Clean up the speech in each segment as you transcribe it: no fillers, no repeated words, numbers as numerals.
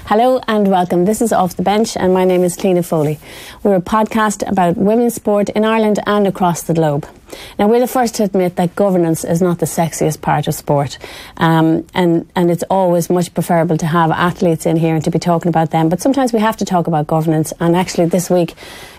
Hello and welcome. This is Off the Bench and my name is Cliona Foley. We're a podcast about women's sport in Ireland and across the globe. Now, we're the first to admit that governance is not the sexiest part of sport, and it's always much preferable to have athletes in here and to be talking about them, but sometimes we have to talk about governance, and actually this week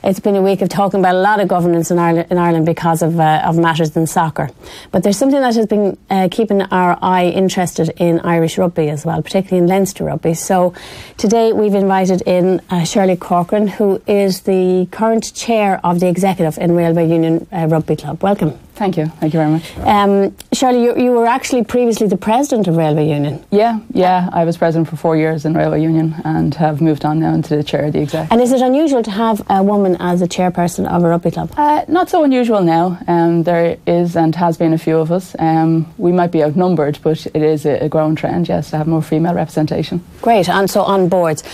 it's been a week of talking about a lot of governance in Ireland because of matters in soccer. But there's something that has been keeping our eye interested in Irish rugby as well, particularly in Leinster rugby. So today we've invited in Shirley Corcoran, who is the current chair of the executive in Railway Union Rugby Club. Welcome. Thank you very much. Shirley, you were actually previously the president of Railway Union. Yeah, I was president for 4 years in Railway Union and have moved on now into the chair of the exec. And is it unusual to have a woman as a chairperson of a rugby club? Not so unusual now. There is and has been a few of us. We might be outnumbered, but it is a growing trend, yes, to have more female representation. Great, and so on boards.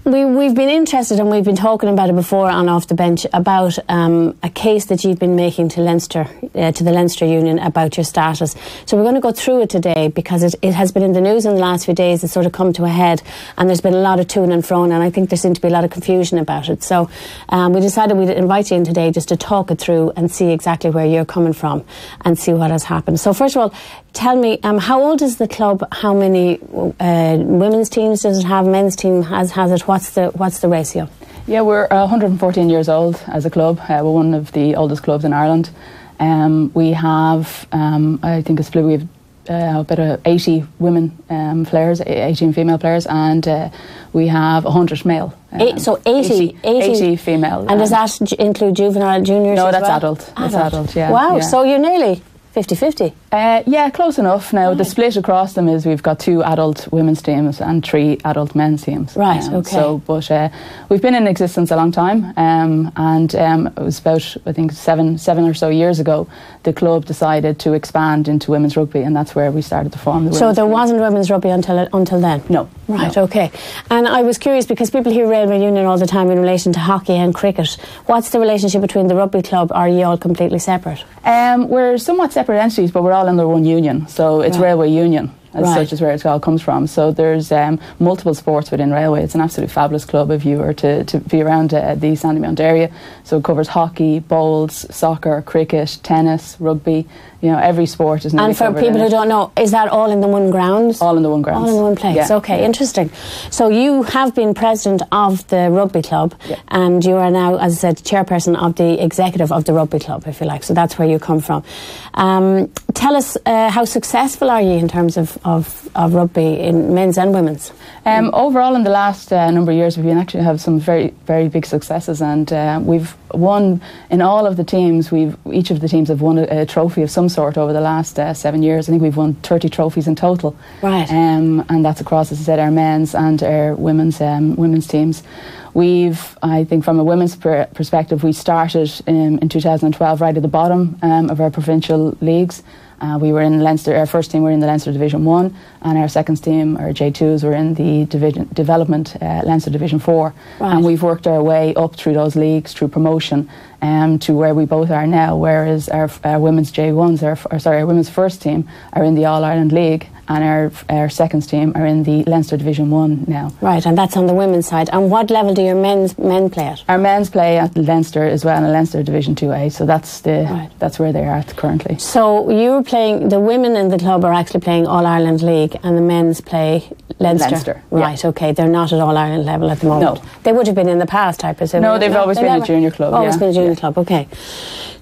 We've been interested, and we've been talking about it before on Off the Bench, about a case that you've been making to Leinster, to the Leinster Union, about your status. So we're going to go through it today because it has been in the news in the last few days. It's sort of come to a head and there's been a lot of to and fro, and I think there seemed to be a lot of confusion about it. So we decided we'd invite you in today just to talk it through and see exactly where you're coming from and see what has happened. So first of all, tell me, how old is the club? How many women's teams does it have? Men's team has it? What's the ratio? Yeah, we're 114 years old as a club. We're one of the oldest clubs in Ireland. We have, I think it's split, we have about 80 women players, 18 female players, and we have 100 male. So 80 female. And does that include juvenile, juniors? No, that's well? adult. That's adult, yeah. Wow, yeah. So you're nearly 50-50. Yeah, close enough. Now, the split across them is we've got 2 adult women's teams and 3 adult men's teams. Right, okay. So, but we've been in existence a long time, and it was about, I think, seven or so years ago, the club decided to expand into women's rugby, and that's where we started to form the women's So there team. wasn't women's rugby until then? No. Right, no. Okay. And I was curious, because people hear Railway Union all the time in relation to hockey and cricket. What's the relationship between the rugby club? Are you all completely separate? We're somewhat separate entities, but we're all under one union. So it's Railway Union, as such is where it all comes from. So there's multiple sports within Railway. It's an absolutely fabulous club if you were to be around the Sandymount area. So it covers hockey, bowls, soccer, cricket, tennis, rugby. You know, every sport is nearly covered. And for people who don't know, is that all in the one ground? All in the one ground. All in the one place. Yeah, Okay, interesting. So you have been president of the rugby club, and you are now, as I said, chairperson of the executive of the rugby club, if you like. So that's where you come from. Tell us, how successful are you in terms of rugby in men's and women's? Overall, in the last number of years, we've actually have some very, very big successes, and we've won in all of the teams. Each of the teams have won a trophy of some sort over the last 7 years. I think we've won 30 trophies in total. Right. And that's across, as I said, our men's and our women's teams. I think from a women's perspective, we started in 2012 right at the bottom of our provincial leagues. We were in Leinster. Our first team were in the Leinster Division 1, and our second team, our J2s, were in the development Leinster Division 4. Right. And we've worked our way up through those leagues, through promotion, to where we both are now, whereas our women's J1s, our women's first team are in the All-Ireland League, and our second team are in the Leinster Division 1 now. Right, and that's on the women's side. And what level do your men play at? Our men's play at Leinster as well, in Leinster Division 2A, so that's where they are at currently. So you're playing, the women in the club are actually playing All-Ireland League, and the men's play Leinster. Right, okay, they're not at All-Ireland level at the moment. No. They would have been in the past, I presume. No, they've always been a junior club. Always been a junior club, okay.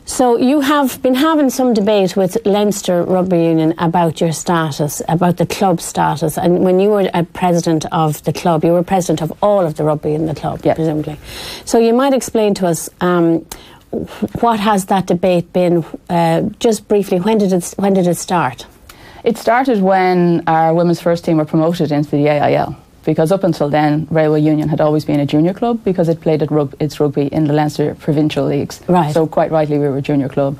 So you have been having some debate with Leinster Rugby Union about your status, about the club status. And when you were a president of the club, you were president of all of the rugby in the club, presumably. So you might explain to us what has that debate been? Just briefly, when did it start? It started when our women's first team were promoted into the AIL. Because up until then, Railway Union had always been a junior club because it played its rugby in the Leinster provincial leagues. Right. So quite rightly, we were a junior club.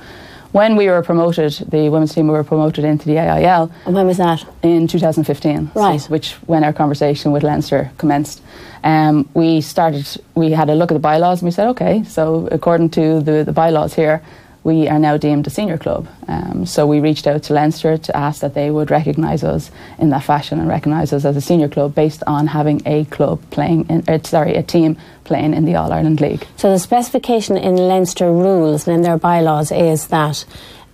When we were promoted, the women's team were promoted into the AIL. And when was that? In 2015. Right. So, when our conversation with Leinster commenced. We had a look at the bylaws and we said, okay, so according to the bylaws here, we are now deemed a senior club. So we reached out to Leinster to ask that they would recognise us in that fashion and recognise us as a senior club based on having a team playing in the All-Ireland League. So the specification in Leinster rules and in their bylaws is that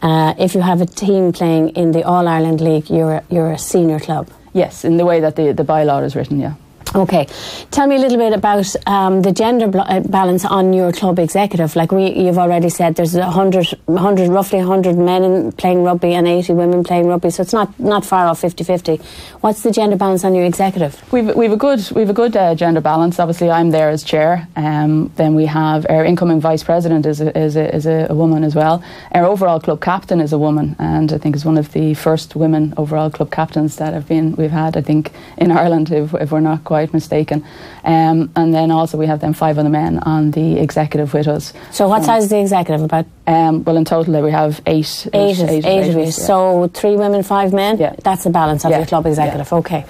if you have a team playing in the All-Ireland League, you're a senior club. Yes, in the way that the bylaw is written, yeah. Okay, tell me a little bit about the gender balance on your club executive. Like you've already said, there's roughly 100 men playing rugby and 80 women playing rugby, so it's not far off 50-50. What's the gender balance on your executive? We've a good gender balance. Obviously, I'm there as chair. Then we have our incoming vice president is a woman as well. Our overall club captain is a woman, and I think is one of the first women overall club captains that we've had. I think in Ireland, if we're not quite mistaken. And then also we have 5 other men on the executive with us. So what size is the executive about? Well, in total we have eight of you. Yeah. So 3 women, 5 men? Yeah. That's the balance of your club executive. Yeah. Okay.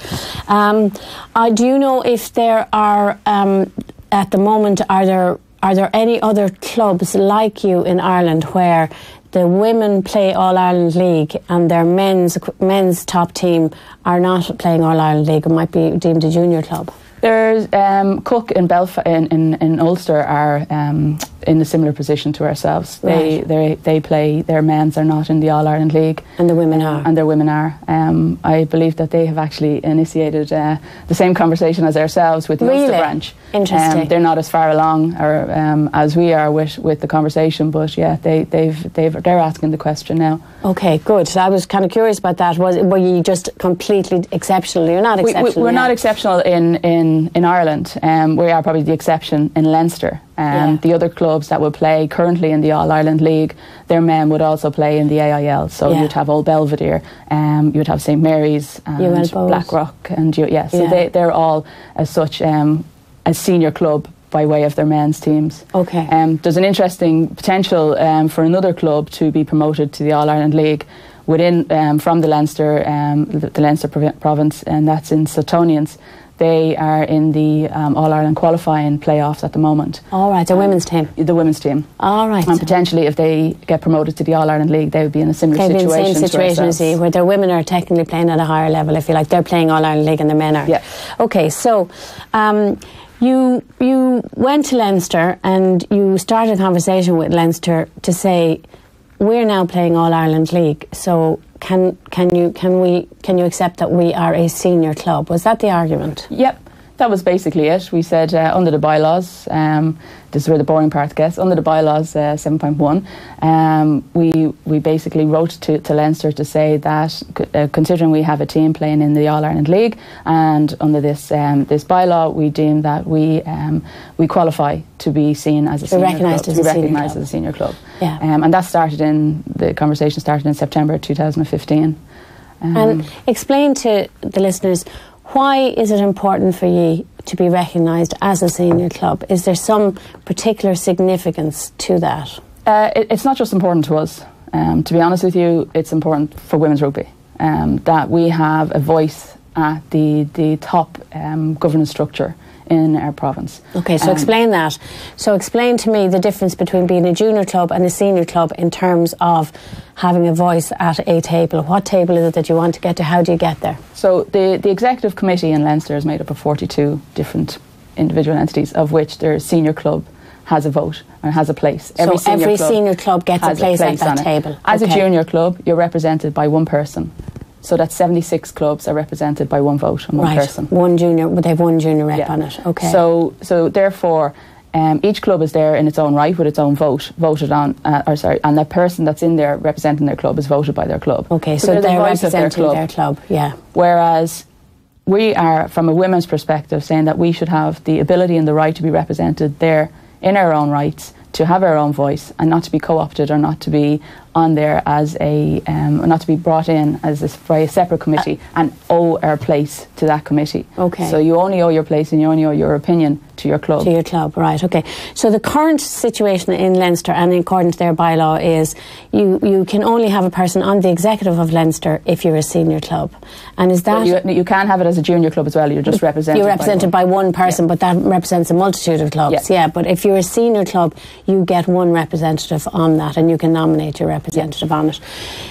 Do you know if there are, at the moment, are there any other clubs like you in Ireland where the women play All-Ireland League and their men's top team are not playing All-Ireland League and might be deemed a junior club? There's Cook in Belfast in Ulster are in a similar position to ourselves. Right. They play, their men's are not in the All-Ireland League. And the women are. And their women are. I believe that they have actually initiated the same conversation as ourselves with the Ulster branch. Interesting. They're not as far along as we are with the conversation, but yeah, they're asking the question now. Okay, good. So I was kind of curious about that. Were you just completely exceptional? You're not exceptional. We're not exceptional in Ireland. We are probably the exception in Leinster. The other clubs that would play currently in the All-Ireland League, their men would also play in the AIL. So you'd have Old Belvedere, you'd have St Mary's and Blackrock. And they're all as such a senior club by way of their men's teams. Okay. There's an interesting potential for another club to be promoted to the All-Ireland League from the Leinster province, and that's in Suttonians. They are in the All-Ireland qualifying playoffs at the moment. All right, the women's team. The women's team. All right. And potentially, if they get promoted to the All-Ireland League, they would be in a similar situation. They'd be in the same situation, you see, where their women are technically playing at a higher level, if you like. They're playing All-Ireland League and the men are. Yeah. Okay, so you went to Leinster and you started a conversation with Leinster to say, we're now playing All-Ireland League, so can you accept that we are a senior club? Was that the argument? Yep, that was basically it. We said under the bylaws, this is where the boring part gets, under the bylaws 7.1, we basically wrote to Leinster to say that considering we have a team playing in the All-Ireland League and under this bylaw, we deem that we qualify to be seen as a senior club. To be recognised as a senior club. Yeah. And that the conversation started in September 2015. And explain to the listeners, why is it important for you to be recognised as a senior club? Is there some particular significance to that? It's not just important to us. To be honest with you, it's important for women's rugby that we have a voice at the top governance structure in our province. Okay, so explain that. So explain to me the difference between being a junior club and a senior club in terms of having a voice at a table. What table is it that you want to get to? How do you get there? So the executive committee in Leinster is made up of 42 different individual entities, of which their senior club has a vote and has a place. Every senior club gets a place at that table. As a junior club, you're represented by one person. So that 76 clubs are represented by one vote and one person. One junior, they have one junior rep on it. Okay. So therefore, each club is there in its own right with its own voted on, and the person that's in there representing their club is voted by their club. Okay, so they're representing their club, yeah. Whereas we are, from a women's perspective, saying that we should have the ability and the right to be represented there in our own rights, to have our own voice and not to be co-opted or not to be on there as not to be brought in as by a separate committee and owe our place to that committee. Okay. So you only owe your place and you only owe your opinion to your club. To your club, right, okay. So the current situation in Leinster, and according to their bylaw, is you can only have a person on the executive of Leinster if you're a senior club. And is that... Well, you can have it as a junior club as well, you're just represented You're represented by one person, yeah. but that represents a multitude of clubs, yeah. But if you're a senior club, you get one representative on that, and you can nominate your representative on it.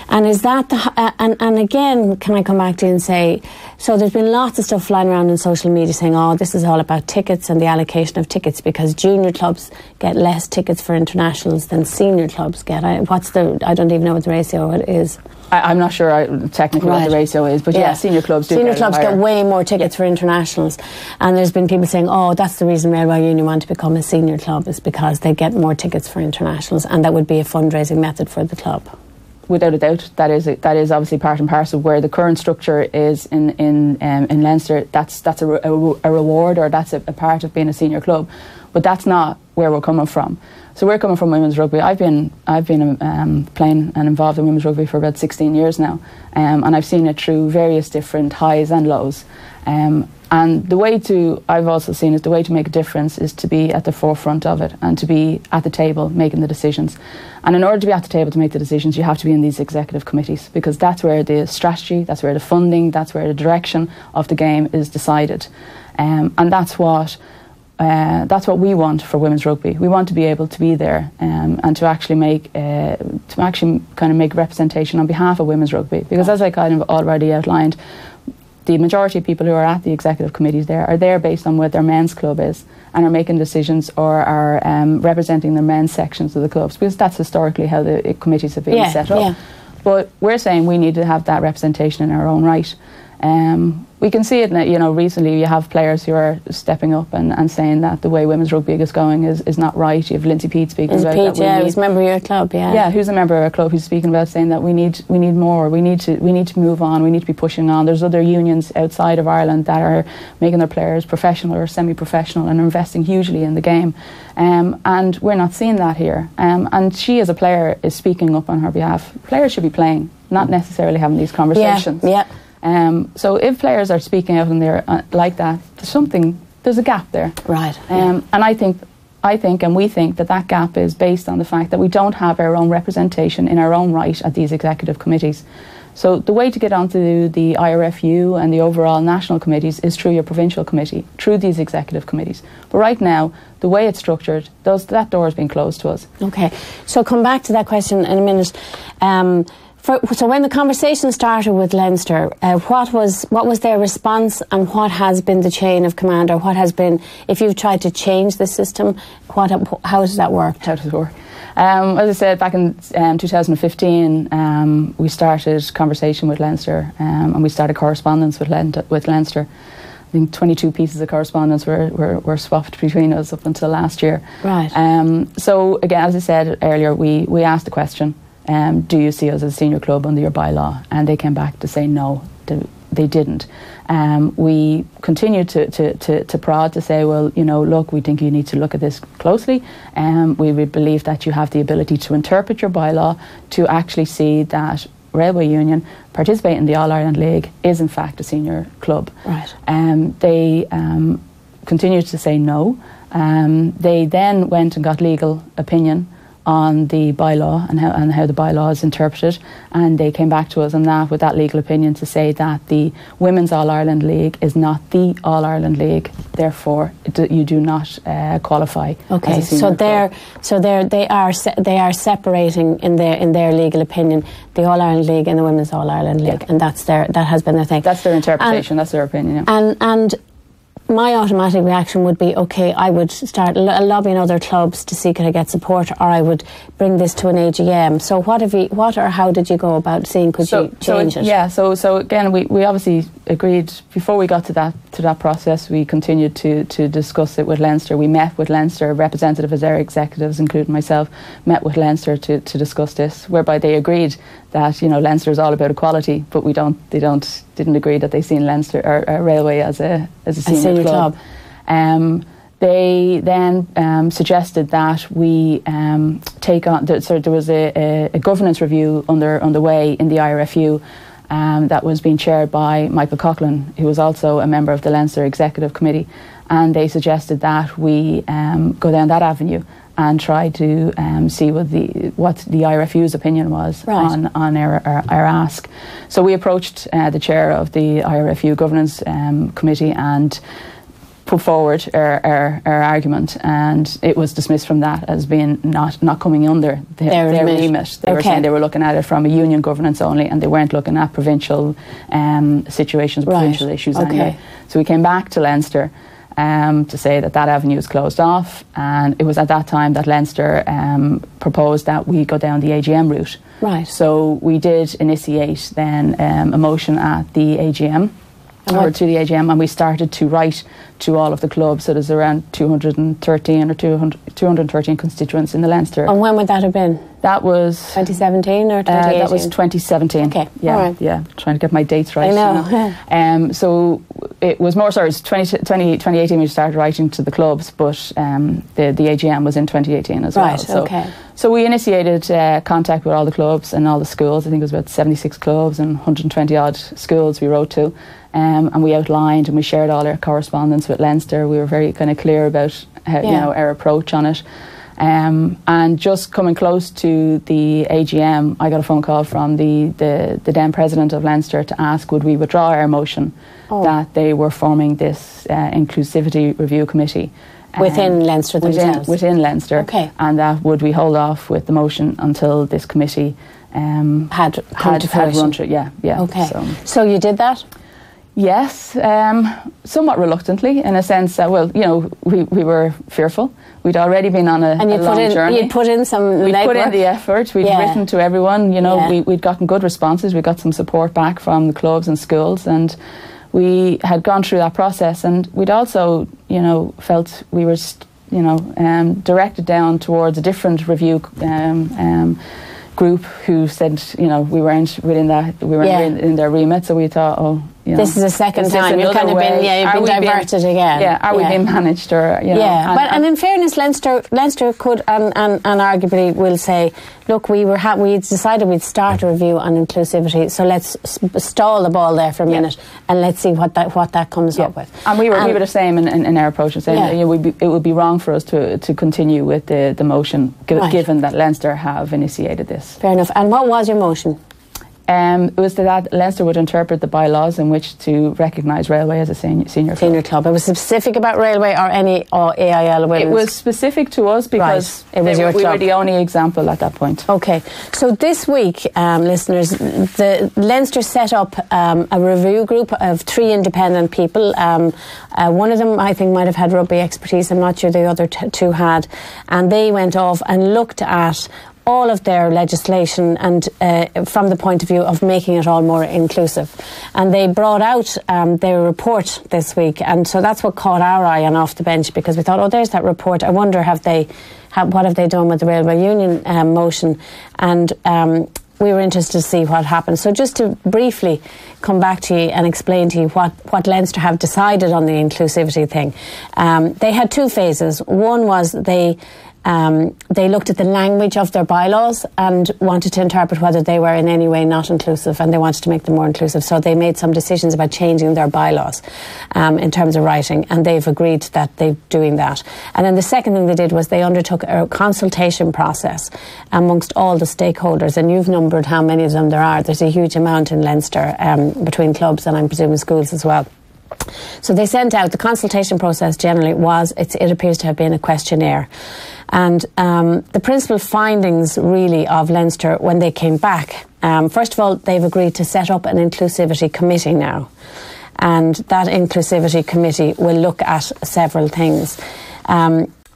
And is that and again, can I come back to you and say, so there's been lots of stuff flying around in social media saying, oh, this is all about tickets and the allocation of tickets, because junior clubs get less tickets for internationals than senior clubs get. I don't even know what the ratio is. I'm not sure technically what the ratio is, but yeah, senior clubs do. Senior clubs get way more tickets for internationals, and there's been people saying, oh, that's the reason Railway Union want to become a senior club, is because they get more tickets for internationals, and that would be a fundraising method for the club. Without a doubt, that is obviously part and parcel where the current structure is in Leinster. That's a reward, or that's a part of being a senior club, but that's not where we're coming from. So we're coming from women's rugby. I've been playing and involved in women's rugby for about 16 years now, and I've seen it through various different highs and lows. And I've also seen the way to make a difference is to be at the forefront of it and to be at the table making the decisions. And in order to be at the table to make the decisions, you have to be in these executive committees, because that's where the strategy, that's where the funding, that's where the direction of the game is decided. And that's what we want for women's rugby. We want to be able to be there and to actually make representation on behalf of women's rugby. Because as I kind of already outlined, the majority of people who are at the executive committees there are there based on what their men's club is, and are making decisions or are representing the men's sections of the clubs, because that's historically how the committees have been set up. Yeah. But we're saying we need to have that representation in our own right. We can see it, recently you have players who are stepping up and saying that the way women's rugby is going is not right. You have Lindsay Peat speaking about that. Who's a member of your club, Yeah, who's a member of our club who's speaking about saying that we need more. We need to move on. We need to be pushing on. There's other unions outside of Ireland that are making their players professional or semi-professional and are investing hugely in the game. And we're not seeing that here. And she as a player is speaking up on her behalf. Players should be playing, not necessarily having these conversations. Yeah. So if players are speaking out in there like that, there's a gap there. Right. And I think and we think that gap is based on the fact that we don't have our own representation in our own right at these executive committees. So the way to get onto the IRFU and the overall national committees is through your provincial committee, through these executive committees. But right now, the way it's structured, that door has been closed to us. Okay. So come back to that question in a minute. So when the conversation started with Leinster, what was their response, and what has been the chain of command, or what has been, if you've tried to change the system, how does that work? How does it work? As I said, back in 2015, we started conversation with Leinster, and we started correspondence with Leinster. I think 22 pieces of correspondence were swapped between us up until last year. Right. So again, as I said earlier, we asked the question, do you see us as a senior club under your bylaw? And they came back to say no, they didn't. We continued to prod to say, well, look, we think you need to look at this closely. We believe that you have the ability to interpret your bylaw to actually see that Railway Union participating in the All-Ireland League is in fact a senior club. Right. They continued to say no. They then went and got legal opinion on the bylaw and how the bylaw is interpreted, and they came back to us on that with that legal opinion to say that the Women's All-Ireland League is not the All-Ireland League, therefore you do not qualify. Okay, as a senior club. they are separating in their legal opinion the All-Ireland League and the Women's All-Ireland League, and that has been their thing. That's their interpretation, that's their opinion. Yeah. And my automatic reaction would be, okay, I would start lobbying other clubs to see could I get support, or I would bring this to an AGM. So how did you go about seeing could you change it? Yeah, so again, we obviously agreed before we got to that process. We continued to discuss it with Leinster. We met with Leinster, a representative of their executives, including myself, met with Leinster to discuss this, whereby they agreed that Leinster is all about equality, but they didn't agree that they seen Leinster or Railway as a senior club. They then suggested that we take on. There was a governance review underway in the IRFU that was being chaired by Michael Coughlin, who was also a member of the Leinster Executive Committee. and they suggested that we go down that avenue and try to see what the IRFU's opinion was on our ask. So we approached the chair of the IRFU Governance Committee and put forward our argument, and it was dismissed from that as being not coming under their remit. They were saying they were looking at it from a union governance only, and they weren't looking at provincial situations, provincial issues anyway. So we came back to Leinster to say that avenue is closed off, and it was at that time that Leinster proposed that we go down the AGM route. Right. So we did initiate then a motion at the AGM, or to the AGM, and we started to write to all of the clubs. So there's around 213 constituents in the Leinster. And when would that have been? That was 2017 or 2018? That was 2017. Okay, yeah, all right. Yeah, trying to get my dates right. I know. So it was more, sorry, it's 2018 we started writing to the clubs, but the AGM was in 2018 as well. Right, okay. So we initiated contact with all the clubs and all the schools. I think it was about 76 clubs and 120 odd schools we wrote to. And we outlined and we shared all our correspondence with Leinster. We were very kind of clear about how, our approach on it. And just coming close to the AGM, I got a phone call from the then president of Leinster to ask would we withdraw our motion that they were forming this inclusivity review committee. Within Leinster themselves? Within Leinster. Okay. And that would we hold off with the motion until this committee had run through it. Yeah. Okay. So you did that? Yes, somewhat reluctantly, in a sense that, we were fearful. We'd already been on a long journey. You'd put in some legwork. We'd put in the effort. We'd written to everyone. We'd gotten good responses. We got some support back from the clubs and schools, and we had gone through that process. And we'd also, felt we were, directed down towards a different review group who said, we weren't within that. We weren't in their remit. So we thought, this is the second time you've kind of been diverted again. Yeah, are we being managed or and in fairness, Leinster could and arguably will say, look, we decided we'd start a review on inclusivity, so let's stall the ball there for a minute and let's see what that comes up with. And we were the same in our approach, saying it would be wrong for us to continue with the motion given that Leinster have initiated this. Fair enough. And what was your motion? It was that Leinster would interpret the bylaws in which to recognise Railway as a senior club. It was specific about Railway or any AIL women's? It was specific to us because it was we were the only example at that point. Okay, so this week, listeners, the Leinster set up a review group of 3 independent people. One of them, I think, might have had rugby expertise. I'm not sure the other 2 had, and they went off and looked at all of their legislation and from the point of view of making it all more inclusive. And they brought out their report this week, and so that's what caught our eye on Off the Bench, because we thought, there's that report. I wonder what have they done with the Railway Union motion, and we were interested to see what happened. So just to briefly come back to you and explain to you what Leinster have decided on the inclusivity thing. They had 2 phases. One was they looked at the language of their bylaws and wanted to interpret whether they were in any way not inclusive, and they wanted to make them more inclusive. So they made some decisions about changing their bylaws in terms of writing, and they've agreed that they're doing that. And then the second thing they did was they undertook a consultation process amongst all the stakeholders, and you've numbered how many of them there are. There's a huge amount in Leinster between clubs and I'm presuming schools as well. So they sent out, the consultation process generally it appears to have been a questionnaire. And the principal findings really of Leinster when they came back, first of all, they've agreed to set up an inclusivity committee now. And that inclusivity committee will look at several things.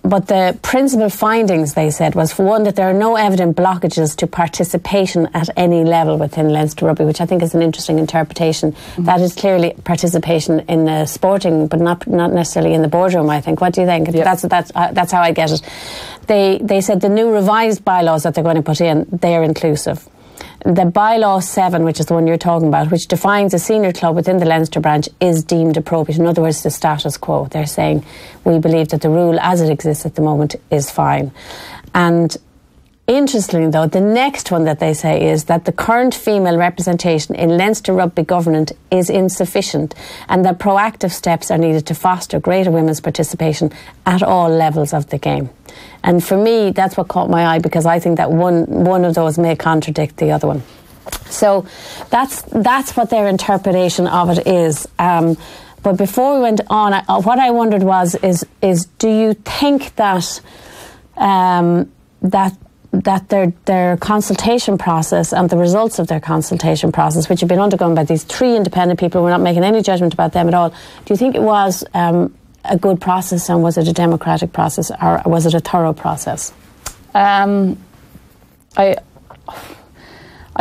But the principal findings, they said, was, for one, that there are no evident blockages to participation at any level within Leinster Rugby, which I think is an interesting interpretation. Mm-hmm. That is clearly participation in sporting, but not necessarily in the boardroom, I think. What do you think? Yeah. That's how I get it. They said the new revised bylaws that they're going to put in, they are inclusive. The bylaw 7, which is the one you're talking about, which defines a senior club within the Leinster branch, is deemed appropriate. In other words, the status quo. They're saying we believe that the rule as it exists at the moment is fine. And Interestingly, though, the next one that they say is that the current female representation in Leinster rugby government is insufficient and that proactive steps are needed to foster greater women's participation at all levels of the game. And for me, that's what caught my eye, because I think that one of those may contradict the other one. So that's what their interpretation of it is. But before we went on, what I wondered is do you think that their consultation process and the results of their consultation process, which have been undergone by these 3 independent people, we're not making any judgment about them at all, do you think it was a good process, and was it a democratic process, or was it a thorough process? I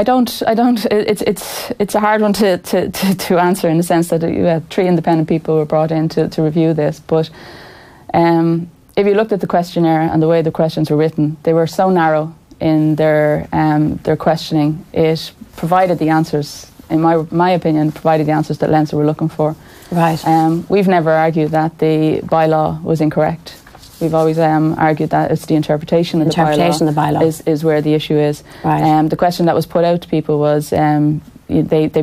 don't. It's a hard one to answer, in the sense that you had 3 independent people were brought in to review this. But if you looked at the questionnaire and the way the questions were written, they were so narrow in their questioning. It provided the answers, in my opinion, provided the answers that Leinster were looking for. Right. We've never argued that the bylaw was incorrect. We've always argued that it's the interpretation of the bylaw is where the issue is. Right. The question that was put out to people was, they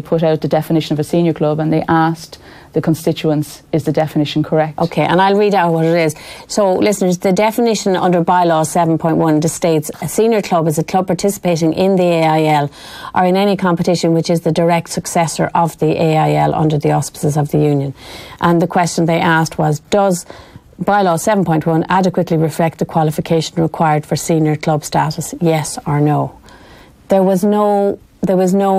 put out the definition of a senior club, and they asked the constituents, is the definition correct? Okay, and I'll read out what it is. So, listeners, the definition under bylaw 7.1 states a senior club is a club participating in the AIL or in any competition which is the direct successor of the AIL under the auspices of the union. And the question they asked was, does bylaw 7.1 adequately reflect the qualification required for senior club status, yes or no? There was no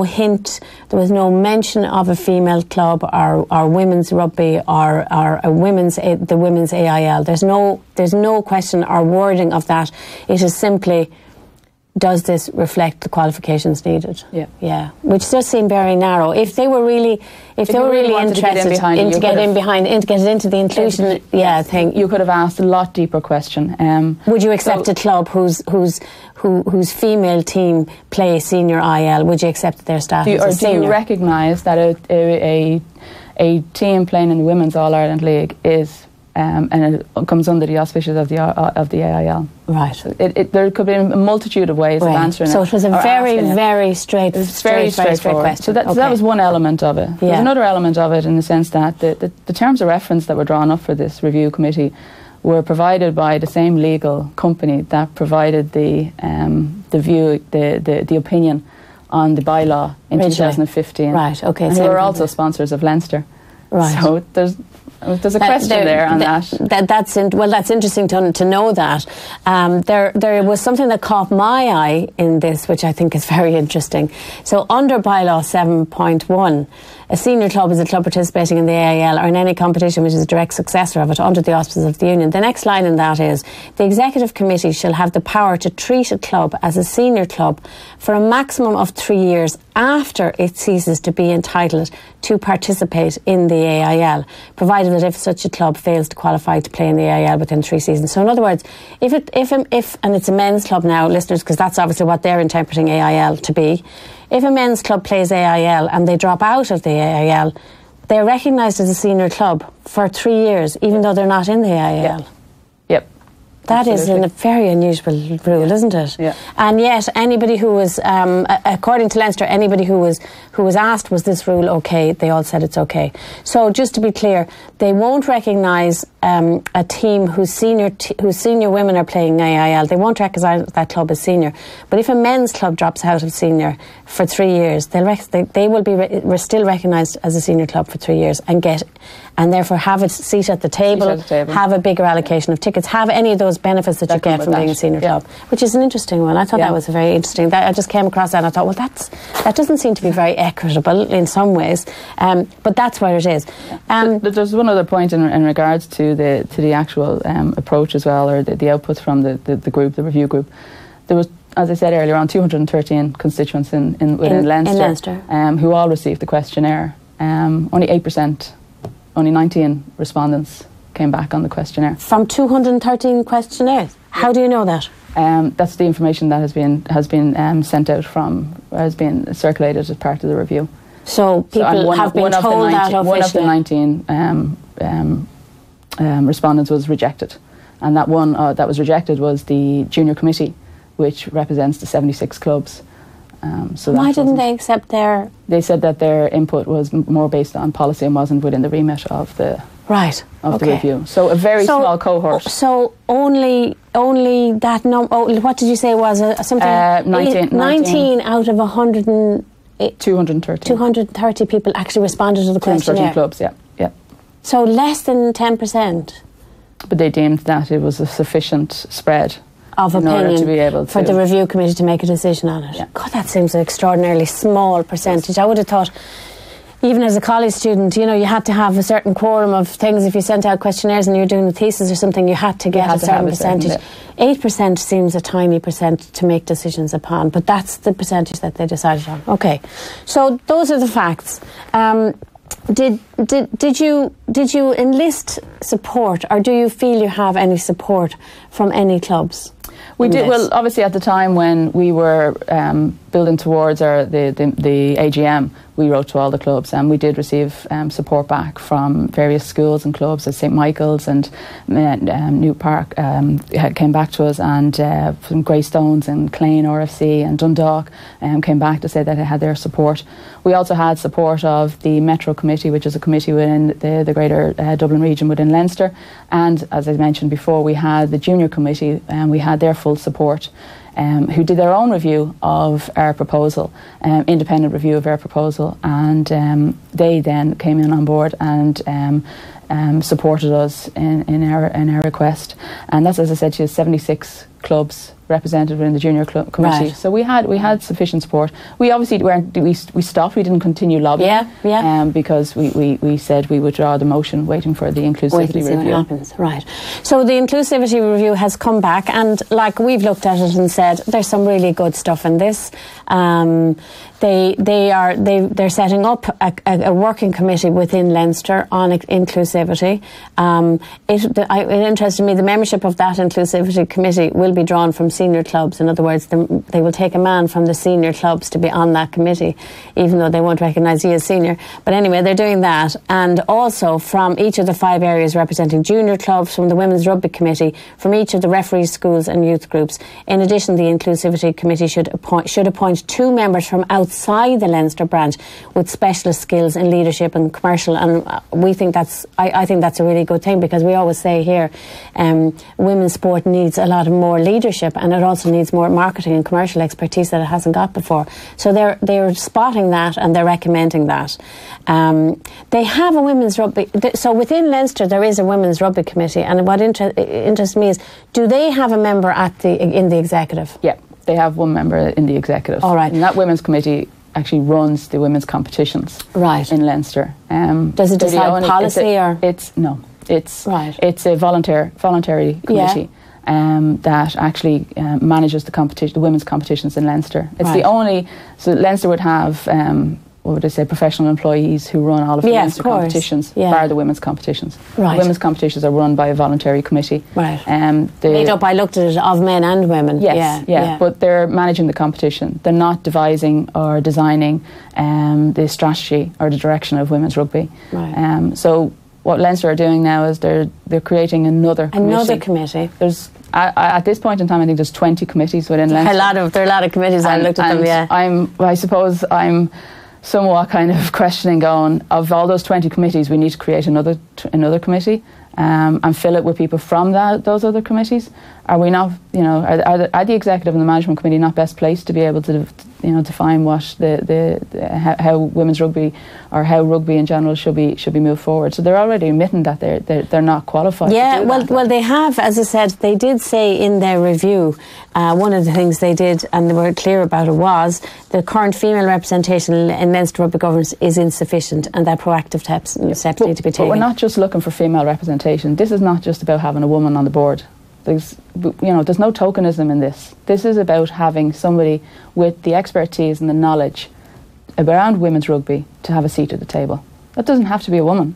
hint, there was no mention of a female club or women's rugby or the women's AIL. There's no question or wording of that. It is simply, does this reflect the qualifications needed? Yeah. Which does seem very narrow. If they were really interested to get into the inclusion thing, you could have asked a lot deeper question. Would you accept a club whose female team play senior IL? Would you accept their status as senior? Do you recognise that a team playing in the Women's All Ireland League is and it comes under the auspices of the AIL? Right. There could be a multitude of ways of answering it. So it was a very straightforward question. So that was one element of it. There's another element of it, in the sense that the terms of reference that were drawn up for this review committee were provided by the same legal company that provided the opinion on the bylaw in 2015. Right. Okay. And they were also sponsors of Leinster. Right. So there's a question there on that. That's interesting to know that. There was something that caught my eye in this, which I think is very interesting. So under bylaw 7.1, a senior club is a club participating in the AIL or in any competition which is a direct successor of it under the auspices of the union. The next line in that is, the executive committee shall have the power to treat a club as a senior club for a maximum of 3 years after it ceases to be entitled to participate in the AIL, provided that if such a club fails to qualify to play in the AIL within 3 seasons. So in other words, if and it's a men's club now, listeners, because that's obviously what they're interpreting AIL to be, if a men's club plays AIL and they drop out of the AIL, they're recognised as a senior club for 3 years, even though they're not in the AIL. Yep. That is a very unusual rule, isn't it? Yeah. And yet, anybody who was, according to Leinster, anybody who was asked, was this rule okay? They all said it's okay. So, just to be clear, they won't recognise a team whose senior women are playing AIL. They won't recognise that club as senior. But if a men's club drops out of senior for 3 years, they will be still recognised as a senior club for 3 years and therefore have a seat at the table, have a bigger allocation of tickets, have any of those benefits that you get from being a senior club, which is an interesting one. I thought that was very interesting. I just came across that and I thought, well, that doesn't seem to be very equitable in some ways, but that's where it is. There's one other point in regards to the actual approach as well, or the outputs from the review group. There was, as I said earlier, around 213 constituents within Leinster, who all received the questionnaire. Only 8%, only 19 respondents came back on the questionnaire. From 213 questionnaires? How do you know that? That's the information that has been sent out has been circulated as part of the review. So people have been told that officially? One of the 19 respondents was rejected, and that one that was rejected was the junior committee which represents the 76 clubs. So why didn't they accept their... They said that their input was more based on policy and wasn't within the remit of the the review. So a very small cohort. So only that number... what did you say was something? 19 out of 230 people actually responded to the questionnaire. 230 clubs, yeah. So less than 10%. But they deemed that it was a sufficient spread of opinion to be able for the review committee to make a decision on it. Yeah. God, that seems an extraordinarily small percentage. Yes. I would have thought, even as a college student, you had to have a certain quorum of things. If you sent out questionnaires and you were doing a thesis or something, you had to get a certain percentage. 8% seems a tiny percent to make decisions upon, but that's the percentage that they decided on. Okay, so those are the facts. Did you enlist support, or do you feel you have any support from any clubs? We did. Well, obviously, at the time when we were building towards the AGM, we wrote to all the clubs, and we did receive support back from various schools and clubs, as St Michael's and New Park came back to us, and from Greystones and Cliona RFC and Dundalk came back to say that they had their support. We also had support of the Metro Committee, which is a committee within the Greater Dublin region within Leinster, and as I mentioned before, we had the Junior Committee, and we had their full support. Who did their own review of our proposal, independent review of our proposal, and they then came in on board and supported us in our request. And that's, as I said, she has 76 clubs represented within the junior committee. Right. So we had sufficient support. We obviously we stopped. We didn't continue lobbying. Because we said we would draw the motion, waiting for the inclusivity review. What happens. Right. So the inclusivity review has come back, and we've looked at it and said there's some really good stuff in this. They're setting up a working committee within Leinster on inclusivity. It interested me, the membership of that inclusivity committee will be drawn from senior clubs. In other words, they will take a man from the senior clubs to be on that committee, even though they won't recognise you as senior. But anyway, they're doing that. And also from each of the 5 areas representing junior clubs, from the Women's Rugby Committee, from each of the referee schools and youth groups. In addition, the inclusivity committee should appoint 2 members from outside the Leinster branch with specialist skills in leadership and commercial. And we think I think that's a really good thing, because we always say here, women's sport needs a lot more leadership, and it also needs more marketing and commercial expertise that it hasn't got before. So they're spotting that, and they're recommending that. They have a women's rugby. So within Leinster there is a women's rugby committee, and what interests me is, do they have a member in the executive? Yeah, they have one member in the executive. All right. And that women's committee actually runs the women's competitions in Leinster. Does it decide policy or? It's a voluntary committee. That actually manages the women's competitions in Leinster. It's the only. So Leinster would have professional employees who run all of the Leinster competitions, bar the women's competitions. Right. The women's competitions are run by a voluntary committee. Right. Made up, I looked at it, of men and women. Yes, but they're managing the competition. They're not devising or designing the strategy or the direction of women's rugby. Right. So what Leinster are doing now is they're creating another committee. There's at this point in time, I think there's 20 committees within Leinster. There are a lot of committees. I looked at them. Yeah. I suppose I'm somewhat kind of questioning, going, of all those 20 committees, we need to create another committee and fill it with people from those other committees. Are we not, are the executive and the management committee not best placed to be able to, define what how women's rugby or how rugby in general should be moved forward? So they're already admitting that they're not qualified. Yeah, to do that. Well, they have, as I said, they did say in their review, one of the things they did, and they were clear about it, was the current female representation in Leinster rugby governance is insufficient, and that proactive steps need to be taken. But we're not just looking for female representation. This is not just about having a woman on the board. There's no tokenism in this. This is about having somebody with the expertise and the knowledge around women's rugby to have a seat at the table. That doesn't have to be a woman.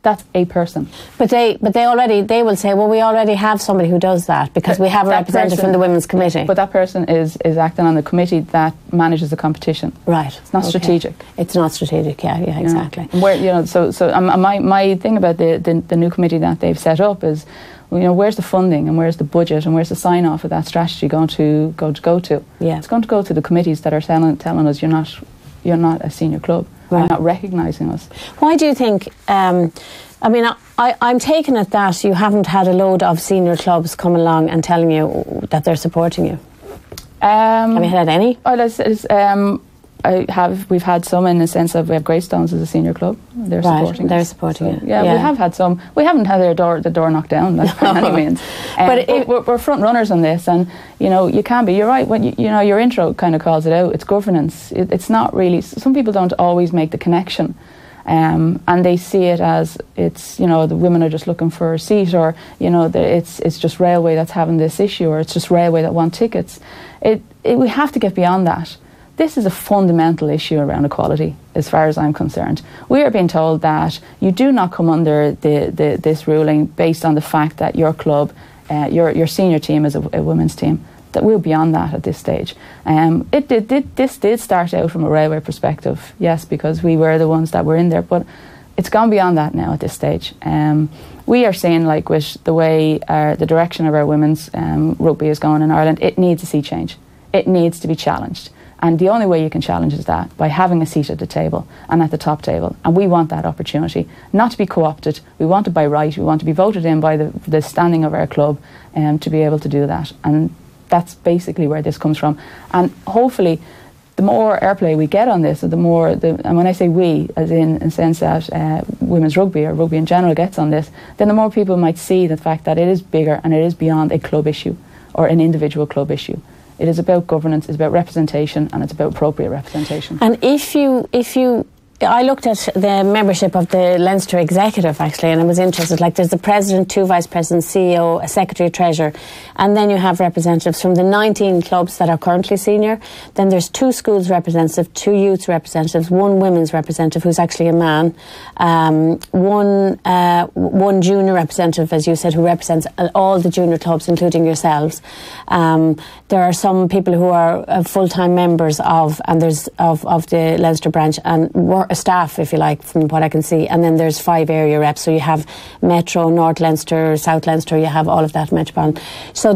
That's a person. But they will say, well, we already have somebody who does that because we have a representative from the Women's Committee. But that person is acting on the committee that manages the competition. Right. It's not strategic. It's not strategic, yeah, exactly. Where, so my thing about the new committee that they've set up is, where's the funding and where's the budget and where's the sign-off of that strategy going to go to? Yeah. It's going to go to the committees that are telling us you're not a senior club. Right. You're not recognising us. Why do you think... I'm taking it that you haven't had a load of senior clubs come along and telling you that they're supporting you. Have you had any? We've had some in the sense of we have Greystones as a senior club. They're supporting us. Yeah, we have had some. We haven't had the door knocked down by any means. But we're front runners on this, and you can be. You're right when your intro kind of calls it out. It's governance. It's not really. Some people don't always make the connection. And they see it as it's the women are just looking for a seat, or it's just Railway that's having this issue, or it's just Railway that want tickets. We have to get beyond that. This is a fundamental issue around equality, as far as I'm concerned. We are being told that you do not come under this ruling based on the fact that your club, your senior team is a women's team. That we're beyond that at this stage. This did start out from a Railway perspective, yes, because we were the ones that were in there, but it's gone beyond that now at this stage. We are seeing, with the way the direction of our women's rugby is going in Ireland, it needs a sea change. It needs to be challenged. And the only way you can challenge is that by having a seat at the table and at the top table. And we want that opportunity, not to be co-opted. We want it by right. We want to be voted in by the standing of our club to be able to do that. And that's basically where this comes from. And hopefully, the more airplay we get on this, and when I say we, as in the sense that women's rugby or rugby in general gets on this, then the more people might see the fact that it is bigger and it is beyond a club issue or an individual club issue. It is about governance, it's about representation, and it's about appropriate representation. And if you I looked at the membership of the Leinster Executive, actually, and I was interested. There's the President, 2 Vice Presidents, CEO, a Secretary, Treasurer, and then you have representatives from the 19 clubs that are currently senior. Then there's 2 schools representatives, 2 youth representatives, 1 women's representative who's actually a man, one junior representative, as you said, who represents all the junior clubs, including yourselves. There are some people who are full-time members of the Leinster branch and staff, if you like, from what I can see, and then there's 5 area reps. So you have Metro, North Leinster, South Leinster, you have all of that metropolitan. So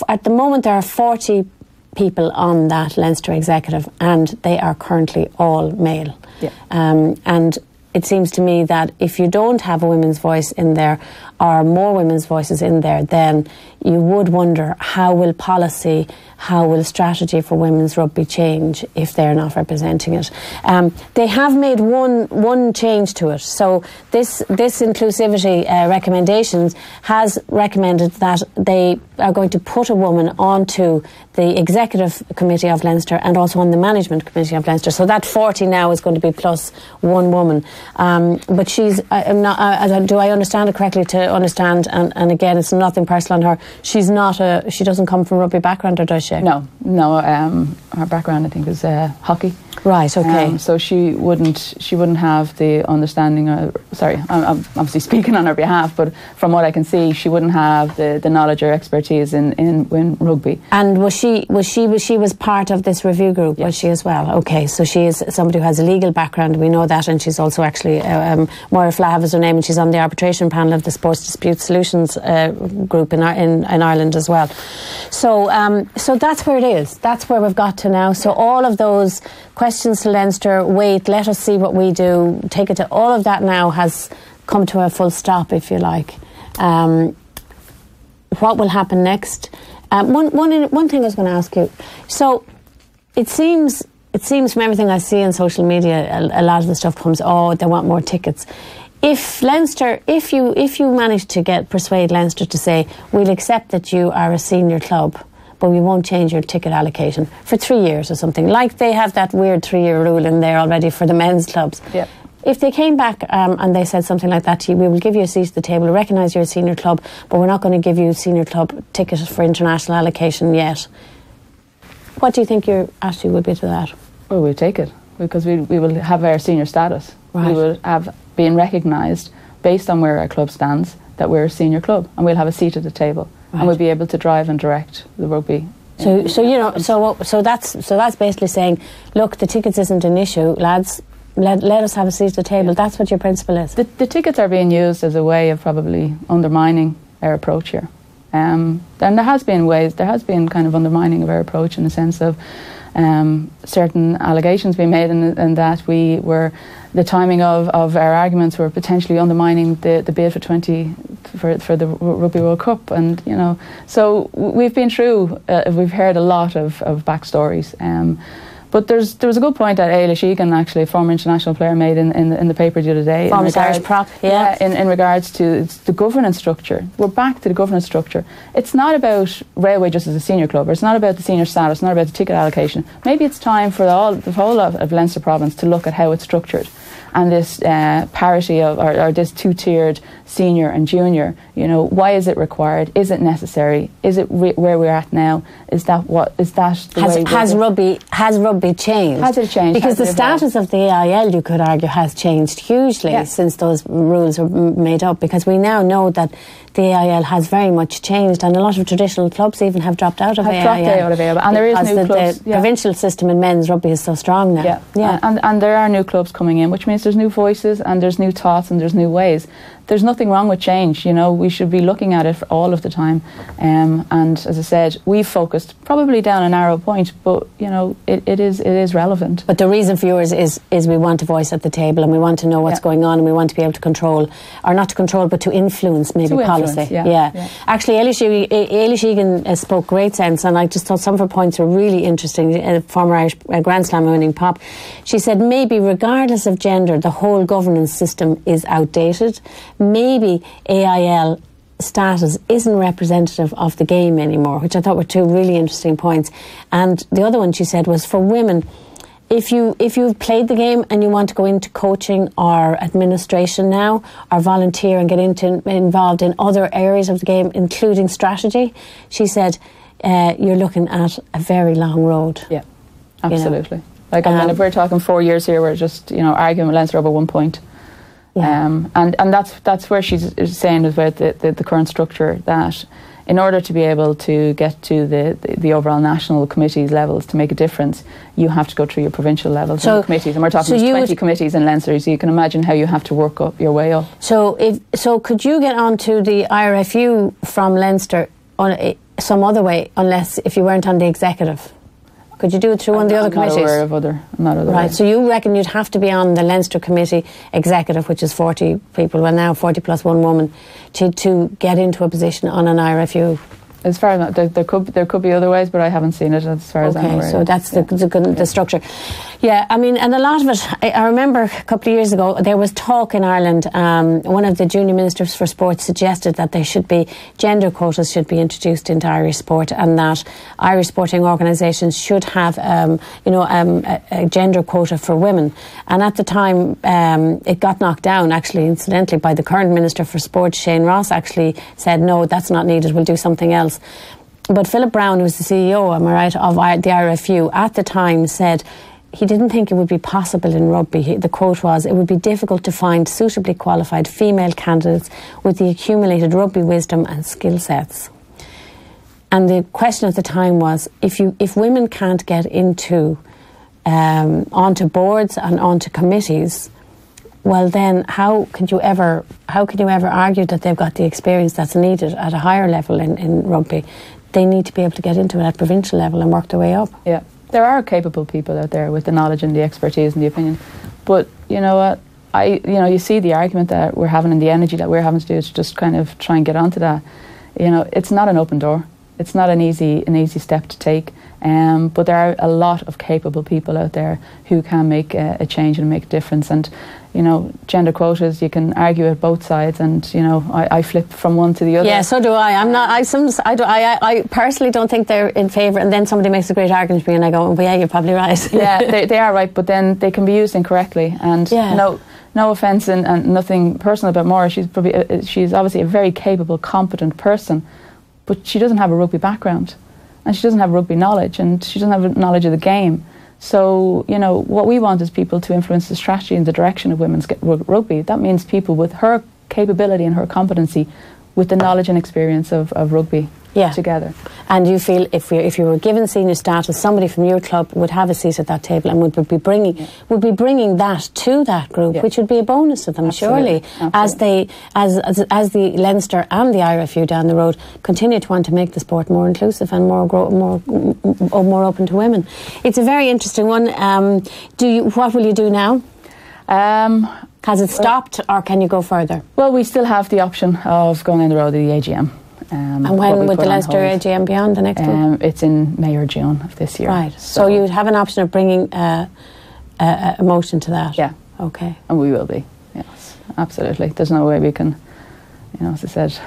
at the moment there are 40 people on that Leinster Executive, and they are currently all male. Yeah. And it seems to me that if you don't have a women's voice in there, or more women's voices in there, then you would wonder how will policy, how will strategy for women's rugby change if they're not representing it. They have made one change to it. So this inclusivity recommendations has recommended that they are going to put a woman onto the executive committee of Leinster and also on the management committee of Leinster. So that 40 now is going to be plus 1 woman. But she's do I understand it correctly to understand, and again, it's nothing personal on her, she doesn't come from a rugby background, or does she? No, her background I think is hockey. Right, okay. So she wouldn't have the understanding I'm obviously speaking on her behalf, but from what I can see, she wouldn't have the knowledge or expertise in rugby. And was she part of this review group? Yes. Was she as well? Okay, so she is somebody who has a legal background, we know that, and she's also actually Moira Flahav is her name, and she's on the arbitration panel of the Sports Dispute Solutions group in Ireland as well. So that's where it is. That's where we've got to now. So all of those questions to Leinster, wait, let us see what we do, take it to, all of that now has come to a full stop, if you like. What will happen next? One thing I was going to ask you. So it seems from everything I see on social media, a lot of the stuff comes, they want more tickets. If Leinster, if you manage to persuade Leinster to say, we'll accept that you are a senior club, but we won't change your ticket allocation for 3 years or something, like they have that weird 3-year rule in there already for the men's clubs. Yep. If they came back and they said something like that to you, we will give you a seat at the table, recognise you're a senior club, but we're not going to give you a senior club ticket for international allocation yet. What do you think your attitude would be to that? Well, we'll take it, because we will have our senior status. Right. We will have been recognised based on where our club stands, that we're a senior club, and we'll have a seat at the table, and we'll be able to drive and direct the rugby. So that's basically saying, look, the tickets isn't an issue, lads. Let us have a seat at the table. That's what your principle is. The tickets are being used as a way of probably undermining our approach here. And there has been kind of undermining of our approach in the sense of certain allegations being made, and that the timing of our arguments were potentially undermining the bid for the Rugby World Cup, and so we've been through. We've heard a lot of backstories. But there was a good point that AIL Rugby, actually, a former international player, made in the paper the other day. Former Irish prop, yeah. In regards to the governance structure. We're back to the governance structure. It's not about Railway just as a senior club, or it's not about the senior status, it's not about the ticket allocation. Maybe it's time for the whole of Leinster province to look at how it's structured. And this parity or this two-tiered senior and junior, why is it required? Is it necessary? Is it where we're at now? Is that the way? Has rugby changed? Has it changed? Because the status of the AIL, you could argue, has changed hugely since those rules were made up. Because we now know that the AIL has very much changed, and a lot of traditional clubs even have dropped out of AIL. And there is new clubs. The provincial system in men's rugby is so strong now. And there are new clubs coming in, which means there's new voices and there's new thoughts and there's new ways. There's nothing wrong with change. We should be looking at it all of the time. And as I said, we've focused probably down a narrow point, but it is relevant. But the reason for yours is we want a voice at the table, and we want to know what's going on, and we want to be able to control, or not to control, but to influence policy. Actually, Ailey Sheegan spoke great sense, and I just thought some of her points were really interesting. A former Irish Grand Slam winning pop, she said maybe regardless of gender, the whole governance system is outdated. Maybe AIL status isn't representative of the game anymore, which I thought were two really interesting points. And the other one she said was, for women, if you've played the game and you want to go into coaching or administration now, or volunteer and get involved in other areas of the game, including strategy, she said, you're looking at a very long road. Yeah, absolutely. If we're talking 4 years here, we're just arguing with Leinster over 1 point. And that's where she's saying about the current structure, that in order to be able to get to the overall national committees levels to make a difference, you have to go through your provincial levels and committees. And we're talking 20 committees in Leinster, so you can imagine how you have to work up your way up. So could you get onto the IRFU from Leinster some other way, unless if you weren't on the executive? Could you do it through one of the other committees? I'm not aware. Right, so you reckon you'd have to be on the Leinster Committee Executive, which is 40 people, well now 40 plus one woman, to get into a position on an IRFU? As far as there could be other ways, but I haven't seen it as far as I'm aware. Okay, so that's the structure. Yeah, I mean, and a lot of it, I remember a couple of years ago, there was talk in Ireland, one of the junior ministers for sport suggested that gender quotas should be introduced into Irish sport, and that Irish sporting organisations should have, a gender quota for women. And at the time, it got knocked down, actually, incidentally, by the current Minister for Sport, Shane Ross, actually said, no, that's not needed, we'll do something else. But Philip Brown, who was the CEO, am I right, of the IRFU, at the time said he didn't think it would be possible in rugby. The quote was, it would be difficult to find suitably qualified female candidates with the accumulated rugby wisdom and skill sets. And the question at the time was, if women can't get into onto boards and onto committees, well then how can you ever argue that they've got the experience that's needed at a higher level in rugby? They need to be able to get into it at provincial level and work their way up. Yeah, there are capable people out there with the knowledge and the expertise and the opinion, but you know what, you see the argument that we're having and the energy that we're having to do is just kind of try and get onto that. It's not an open door. It's not an easy step to take. But there are a lot of capable people out there who can make a change and make a difference. And gender quotas, you can argue at both sides, and I flip from one to the other. Yeah, so do I. I personally don't think they're in favour, and then somebody makes a great argument to me and I go, well, yeah, you're probably right. Yeah, they are right, but then they can be used incorrectly. And no offence and nothing personal about Maura, she's obviously a very capable, competent person, but she doesn't have a rugby background, and she doesn't have rugby knowledge, and she doesn't have knowledge of the game. So, what we want is people to influence the strategy and the direction of women's rugby. That means people with her capability and her competency with the knowledge and experience of rugby together. And you feel if you were given senior status, somebody from your club would have a seat at that table and would be bringing that to that group, which would be a bonus to them, surely, as the Leinster and the IRFU down the road continue to want to make the sport more inclusive and more open to women. It's a very interesting one. What will you do now? Has it stopped, or can you go further? Well, we still have the option of going on the road to the AGM. And when would the Leinster AGM be on, the next one? It's in May or June of this year. Right. So you'd have an option of bringing a motion to that? Yeah. Okay. And we will be. Yes, absolutely. There's no way we can, as I said,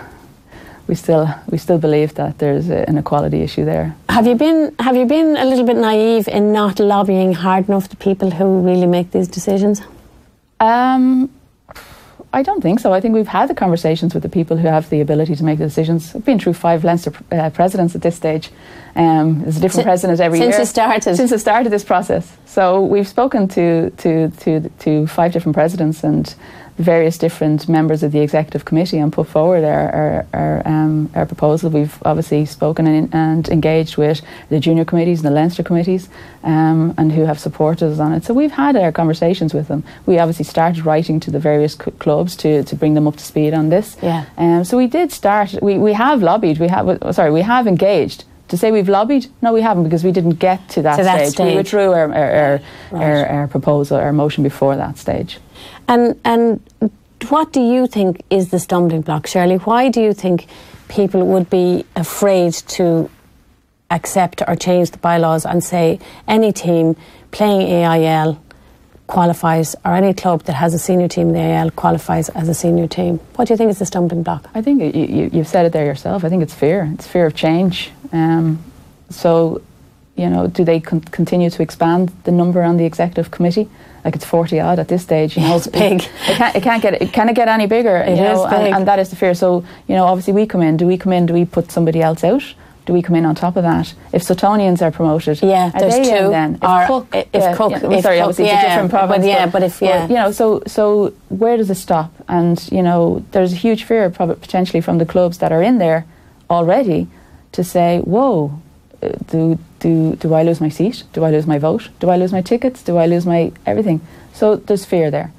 we still believe that there's an equality issue there. Have you been a little bit naive in not lobbying hard enough to people who really make these decisions? I don't think so. I think we've had the conversations with the people who have the ability to make the decisions. I've been through 5 Leinster presidents at this stage. There's a different president every year. Since the start of this process. So we've spoken to 5 different presidents and various different members of the executive committee and put forward our proposal. We've obviously spoken and engaged with the junior committees and the Leinster committees and who have supported us on it. So we've had our conversations with them. We obviously started writing to the various clubs to bring them up to speed on this. Yeah. So we did start. We have lobbied. We have engaged. To say we've lobbied? No, we haven't, because we didn't get to that stage. We withdrew our proposal, our motion before that stage. And what do you think is the stumbling block, Shirley? Why do you think people would be afraid to accept or change the bylaws and say any team playing AIL qualifies, or any club that has a senior team in the AIL qualifies as a senior team? What do you think is the stumbling block? I think you've said it there yourself. I think it's fear. It's fear of change. So, do they continue to expand the number on the executive committee? Like, it's 40 odd at this stage. It's big. Can it get any bigger? It is big. And that is the fear. So, obviously we come in. Do we put somebody else out? Do we come in on top of that? If Sutonians are promoted, there's they 2. In then? If Cook, obviously it's a different province. So where does it stop? And there's a huge fear, potentially, from the clubs that are in there already, to say, "Whoa, do I lose my seat? Do I lose my vote? Do I lose my tickets? Do I lose my everything?" So there's fear there.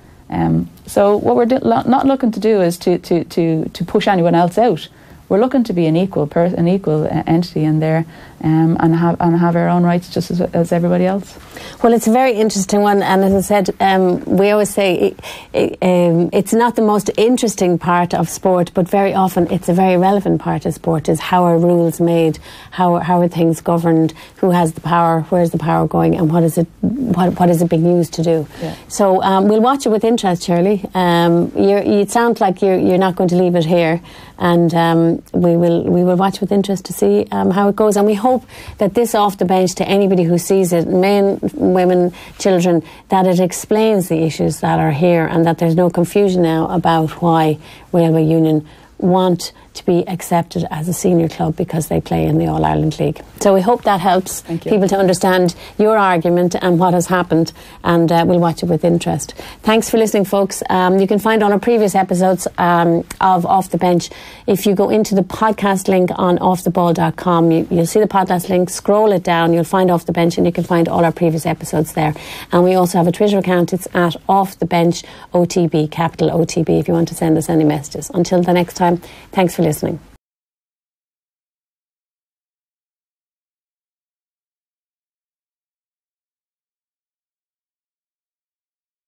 So what we're not looking to do is to push anyone else out. We're looking to be an equal entity in there, and have our own rights just as everybody else. Well, it's a very interesting one, and as I said, we always say it's not the most interesting part of sport, but very often it's a very relevant part of sport. Is how are rules made, how are things governed, who has the power, where's the power going, and what is it being used to do? Yeah. So we'll watch it with interest, Shirley. You sound like you're not going to leave it here, and we will watch with interest to see how it goes, and we hope that this off the bench, to anybody who sees it, men, women, children, that it explains the issues that are here, and that there's no confusion now about why Railway Union want to be accepted as a senior club because they play in the All-Ireland League. So we hope that helps people to understand your argument and what has happened, and we'll watch it with interest. Thanks for listening, folks. You can find all our previous episodes of Off the Bench. If you go into the podcast link on offtheball.com, you'll see the podcast link, scroll it down, you'll find Off the Bench, and you can find all our previous episodes there. And we also have a Twitter account. It's at Off the Bench OTB, capital OTB, if you want to send us any messages. Until the next time, thanks for listening.